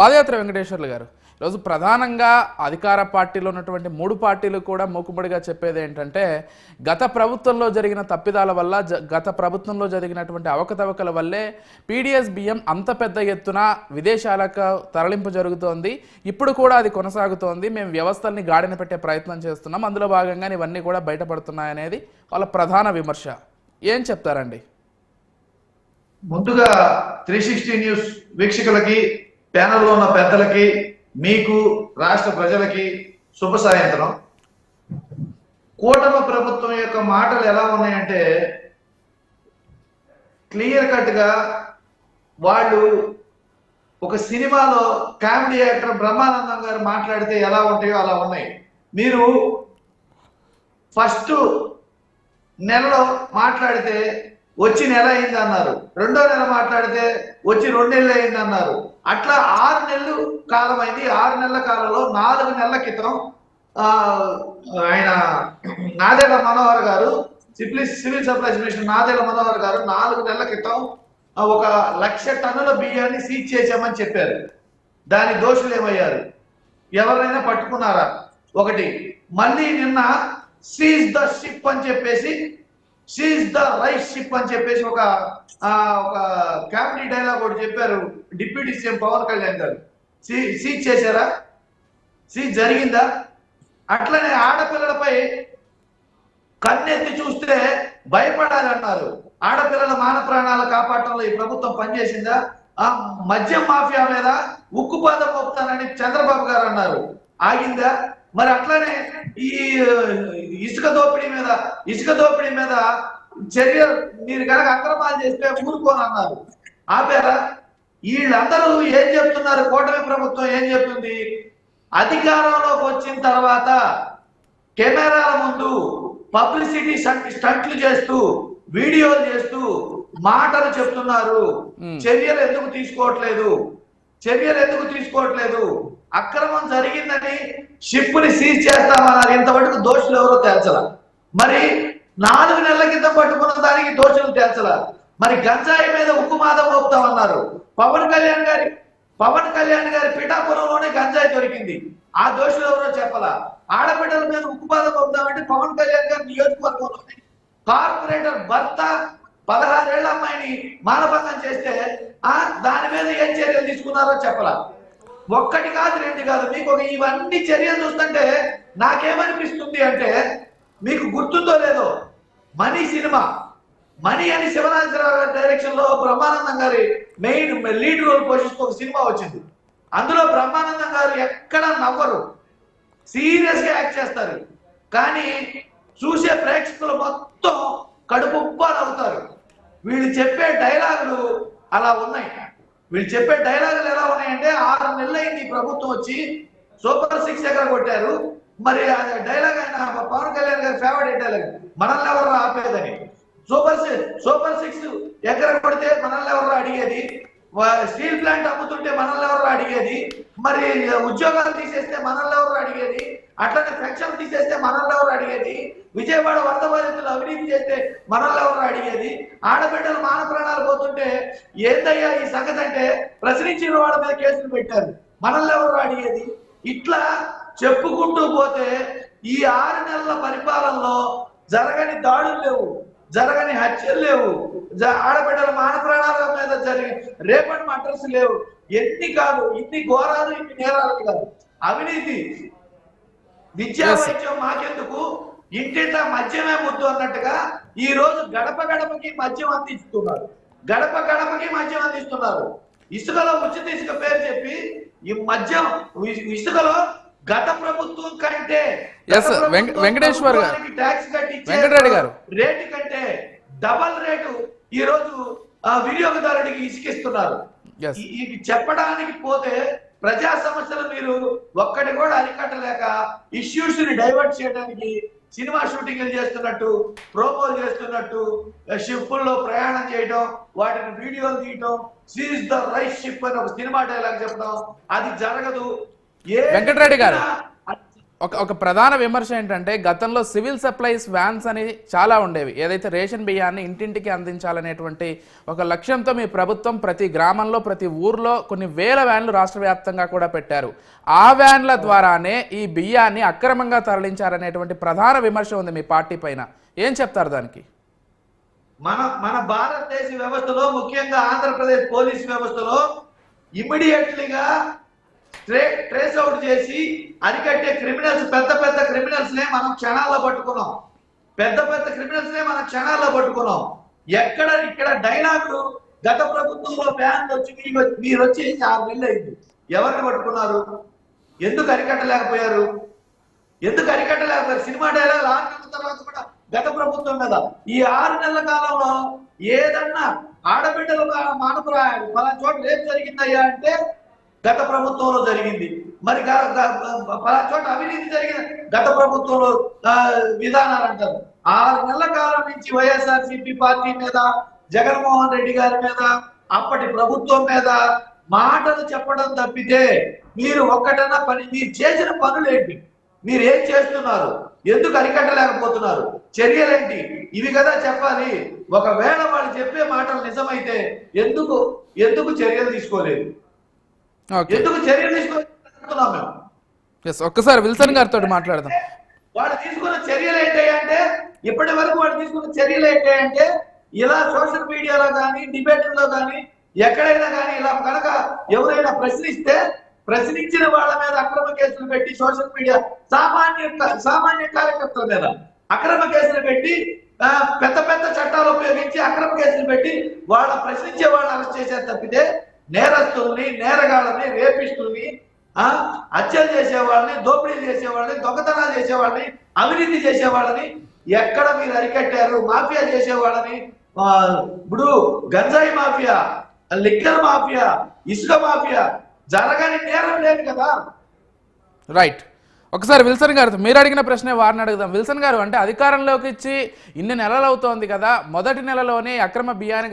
పాదయాత్ర వెంకటేశ్వర్లు గారు ఈరోజు ప్రధానంగా అధికార పార్టీలో ఉన్నటువంటి మూడు పార్టీలు కూడా మూకుమ్మడిగా చెప్పేది ఏంటంటే గత ప్రభుత్వంలో జరిగిన తప్పిదాల వల్ల గత ప్రభుత్వంలో జరిగినటువంటి అవకతవకల వల్లే పీడీఎస్ బియ్యం అంత పెద్ద ఎత్తున విదేశాలకు తరలింపు జరుగుతోంది. ఇప్పుడు కూడా అది కొనసాగుతోంది. మేము వ్యవస్థల్ని గాడిన పెట్టే ప్రయత్నం చేస్తున్నాం. అందులో భాగంగా ఇవన్నీ కూడా బయటపడుతున్నాయనేది వాళ్ళ ప్రధాన విమర్శ. ఏం చెప్తారండి? ముందుగా 360 న్యూస్ వీక్షకులకి, ప్యానెల్లో ఉన్న పెద్దలకి, మీకు, రాష్ట్ర ప్రజలకి శుభ సాయంత్రం. కూటమి ప్రభుత్వం యొక్క మాటలు ఎలా ఉన్నాయంటే క్లియర్ కట్ గా వాళ్ళు ఒక సినిమాలో కామెడీ యాక్టర్ బ్రహ్మానందం గారు మాట్లాడితే ఎలా ఉంటాయో అలా ఉన్నాయి. మీరు ఫస్ట్ నెలలో మాట్లాడితే వచ్చి నెల అయింది అన్నారు, రెండో నెల మాట్లాడితే వచ్చి 2 నెలలు అయింది అన్నారు. అట్లా 6 నెలలు కాలం అయింది. 6 నెలల కాలంలో 4 నెలల క్రితం ఆయన నాదెళ్ల మనోహర్ గారు, civil supplies minister Nadella Manohar గారు 4 నెలల క్రితం 1,00,000 టన్నుల బియ్యాన్ని సీజ్ చేశామని చెప్పారు. దాని దోషులు ఏమయ్యారు? ఎవరైనా పట్టుకున్నారా? ఒకటి. మళ్ళీ నిన్న సీజ్ ద షిప్ అని చెప్పేసి, సీజ్ ద రైస్ షిప్ అని చెప్పేసి ఒక కామెడీ డైలాగ్ ఒకటి చెప్పారు డిప్యూటీ సీఎం పవన్ కళ్యాణ్ గారు. సీజ్ చేశారా? సీజ్ జరిగిందా? అట్లనే ఆడపిల్లలపై కన్నెత్తి చూస్తే భయపడాలన్నారు. ఆడపిల్లల మాన ప్రాణాలు కాపాడటంలో ఈ ప్రభుత్వం పనిచేసిందా? మద్యం మాఫియా మీద ఉక్కుపాదం మోపుతానని చంద్రబాబు గారు అన్నారు, ఆగిందా? మరి అట్లనే ఈ ఇసుక దోపిడీ మీద చర్య మీరు కనుక అక్రమాలు చేస్తే ఊరుకోనన్నారు, ఆపారా? వీళ్ళందరూ ఏం చెప్తున్నారు? కూటమి ప్రభుత్వం ఏం చెప్తుంది? అధికారంలోకి వచ్చిన తర్వాత కెమెరాల ముందు పబ్లిసిటీ స్టంట్లు చేస్తూ, వీడియోలు చేస్తూ మాటలు చెప్తున్నారు. చర్యలు ఎందుకు తీసుకోవట్లేదు? అక్రమం జరిగిందని షిప్ని సీజ్ చేస్తామన్నారు. ఇంతవరకు దోషులు ఎవరో తేల్చల. మరి 4 నెలల క్రితం పట్టుకున్న దానికి దోషులు తేల్చల. మరి గంజాయి మీద ఉక్కుమాదం మోపుతామన్నారు. పవన్ కళ్యాణ్ గారి పిఠాపురంలోనే గంజాయి దొరికింది. ఆ దోషులు ఎవరో చెప్పలా. ఆడబిడ్డల మీద ఉక్కుమాదం మోపుతామంటే పవన్ కళ్యాణ్ గారి నియోజకవర్గంలోనే కార్పొరేటర్ భర్త 16 ఏళ్ల అమ్మాయిని మానభంగం చేస్తే దాని మీద ఏం చర్యలు తీసుకున్నారో చెప్పలా. ఒక్కటి కాదు, 2 కాదు. మీకు ఇవన్నీ చర్యలు చూస్తుంటే నాకేమనిపిస్తుంది అంటే, మీకు గుర్తుందో లేదో, మనీ సినిమా, మనీ అని శివరాజరావు గారి డైరెక్షన్ లో బ్రహ్మానందం గారి లీడ్ రోల్ పోషిస్తూ ఒక సినిమా వచ్చింది. అందులో బ్రహ్మానందం గారు ఎక్కడ నవ్వరు, సీరియస్ గా యాక్ట్ చేస్తారు. కానీ చూసే ప్రేక్షకులు మొత్తం కడుపుబ్బా నవ్వుతారు. వీళ్ళు చెప్పే డైలాగులు అలా ఉన్నాయి. ఎలా ఉన్నాయంటే, 6 నెలలు అయింది ప్రభుత్వం వచ్చి, సూపర్ 6 ఎక్కడ కొట్టారు. మరి డైలాగ్ అయినా పవన్ కళ్యాణ్ గారి ఫేవరెట్ డైలాగ్, మనల్ని ఎవరు ఆపేదని. సూపర్ 6 ఎక్కడ కొడితే మనల్ని ఎవరు అడిగేది? స్టీల్ ప్లాంట్ అమ్ముతుంటే మనల్ని ఎవరు అడిగేది? మరి ఉద్యోగాలు తీసేస్తే మనల్ని ఎవరు అడిగేది? అట్లనే పెన్షన్ తీసేస్తే మనల్ని ఎవరు అడిగేది? విజయవాడ వరద బాధితులు అవినీతి చేస్తే మనల్ని ఎవరు అడిగేది? ఆడబిడ్డలు మాన ప్రాణాలు పోతుంటే ఏందయ్యా ఈ సంగతి అంటే ప్రశ్నించిన వాళ్ళ మీద కేసులు పెట్టారు, మనల్ని ఎవరు అడిగేది? ఇట్లా చెప్పుకుంటూ పోతే ఈ 6 నెలల పరిపాలనలో జరగని దాడులు లేవు, జరగని హత్యలు లేవు, ఆడబిడ్డల మాన ప్రాణాల మీద జరిగే రేపటి మటర్స్ లేవు. ఇన్ని ఘోరాలు, ఇన్ని నేరాలు కాదు. అవినీతి, విద్యా వైద్యం మాకెందుకు, ఇంటింట మద్యమే ముద్దు అన్నట్టుగా ఈ రోజు గడప గడపకి మద్యం అందిస్తున్నారు. ఇసుకలో ఉచిత ఇసుక పేరు చెప్పి ఈ మద్యం ఇసుకలో గత ప్రభుత్వం కంటే వెంకటేశ్వర్ ట్యాక్స్ కట్టి రేటు కంటే డబల్ రేటు ఈ రోజు వినియోగదారుడికి ఇసుకిస్తున్నారు. ఇది చెప్పడానికి పోతే ప్రజా సమస్యలు మీరు ఒక్కటి కూడా అరికట్టలేక ఇష్యూస్ ని డైవర్ట్ చేయడానికి సినిమా షూటింగ్లు చేస్తున్నట్టు, ప్రోమోలు చేస్తున్నట్టు, షిప్పుల్లో ప్రయాణం చేయడం, వాటిని వీడియోలు తీయటం, సీజ్ ద రైస్ షిప్ అని ఒక సినిమా డైలాగ్ చెప్పడం, అది జరగదు. వెంకటరెడ్డి గారు ఒక ప్రధాన విమర్శ ఏంటంటే గతంలో సివిల్ సప్లైస్ వ్యాన్స్ అని చాలా ఉండేవి, ఏదైతే రేషన్ బియ్యాన్ని ఇంటింటికి అందించాలనేటువంటి ఒక లక్ష్యంతో మీ ప్రభుత్వం ప్రతి గ్రామంలో ప్రతి ఊర్లో కొన్ని వేల వ్యాన్లు రాష్ట్ర వ్యాప్తంగా కూడా పెట్టారు. ఆ వ్యాన్ల ద్వారానే ఈ బియ్యాన్ని అక్రమంగా తరలించారనేటువంటి ప్రధాన విమర్శ ఉంది మీ పార్టీ పైన. ఏం చెప్తారు దానికి? మన భారతదేశ వ్యవస్థలో, ముఖ్యంగా ఆంధ్రప్రదేశ్ పోలీస్ వ్యవస్థలో ఇమ్మీడియట్లీగా ట్రేస్ అవుట్ చేసి అరికట్టే క్రిమినల్స్, పెద్ద పెద్ద క్రిమినల్స్ నే మనం క్షణాల్లో పట్టుకున్నాం. పెద్ద పెద్ద క్రిమినల్స్ నే మనం క్షణాల్లో పట్టుకున్నాం. ఇక్కడ డైలాగులు గత ప్రభుత్వంలో బ్యాన్ వచ్చి మీరు వచ్చి 6 నెలలు అయింది. ఎవరిని పట్టుకున్నారు? ఎందుకు అరికట్టలేకపోయారు? సినిమా డైలాగ్ 6 నెలల తర్వాత కూడా గత ప్రభుత్వం మీద ఈ 6 నెలల కాలంలో ఏదన్నా ఆడబిడ్డలు మానపురాయాలు పలా చోట రేపు జరిగిందయ్యా అంటే గత ప్రభుత్వంలో జరిగింది. మరి పలా చోట అవినీతి జరిగిన గత ప్రభుత్వంలో విధానాలు అంటారు. 6 నెలల కాలం నుంచి వైఎస్ఆర్సీపీ పార్టీ మీద, జగన్మోహన్ రెడ్డి గారి మీద, అప్పటి ప్రభుత్వం మీద మాటలు చెప్పడం తప్పితే మీరు ఒక్కటన్నా మీరు చేసిన పనులేంటి? మీరు ఏం చేస్తున్నారు? ఎందుకు అరికట్టలేకపోతున్నారు? చర్యలేంటి? ఇవి కదా చెప్పాలి. ఒకవేళ వాళ్ళు చెప్పే మాటలు నిజమైతే ఎందుకు చర్యలు తీసుకోలేదు? ఎందుకు చర్యలు తీసుకోలేకపోతున్నాం మేము? ఒక్కసారి విల్సన్ గారితో మాట్లాడదాం. వాళ్ళు తీసుకున్న చర్యలు ఏంటంటే, ఇప్పటి వరకు వాళ్ళు తీసుకున్న చర్యలు ఏంటంటే, ఇలా సోషల్ మీడియాలో కానీ, డిబేట్లో కానీ, ఎక్కడైనా కానీ ఇలా కనుక ఎవరైనా ప్రశ్నించిన వాళ్ళ మీద అక్రమ కేసులు పెట్టి, సోషల్ మీడియా సామాన్య కార్యకర్తల మీద అక్రమ కేసులు పెట్టి, పెద్ద పెద్ద చట్టాలు ఉపయోగించి అక్రమ కేసులు పెట్టి వాళ్ళ ప్రశ్నించే వాళ్ళని అరెస్ట్ చేశారు తప్పితే నేరస్తుల్ని, నేరగాళ్ళని, రేపిస్టుల్ని, హత్యలు చేసేవాళ్ళని, దోపిడీలు చేసేవాళ్ళని, దొంగతనాలు చేసేవాళ్ళని, అవినీతి చేసేవాళ్ళని ఎక్కడ మీరు అరికట్టారు? మాఫియా చేసేవాళ్ళని, ఇప్పుడు గంజాయి మాఫియా, లిక్కర్ మాఫియా, ఇసుక మాఫియా జరగని నేరం లేదు కదా. రైట్. ఒకసారి విల్సన్ గారు, మీరు అడిగిన ప్రశ్నే వారిని అడుగుదాం. విల్సన్ గారు, అంటే అధికారంలోకి ఇచ్చి ఇన్ని నెలలు అవుతోంది కదా, మొదటి నెలలోనే అక్రమ బియ్యానికి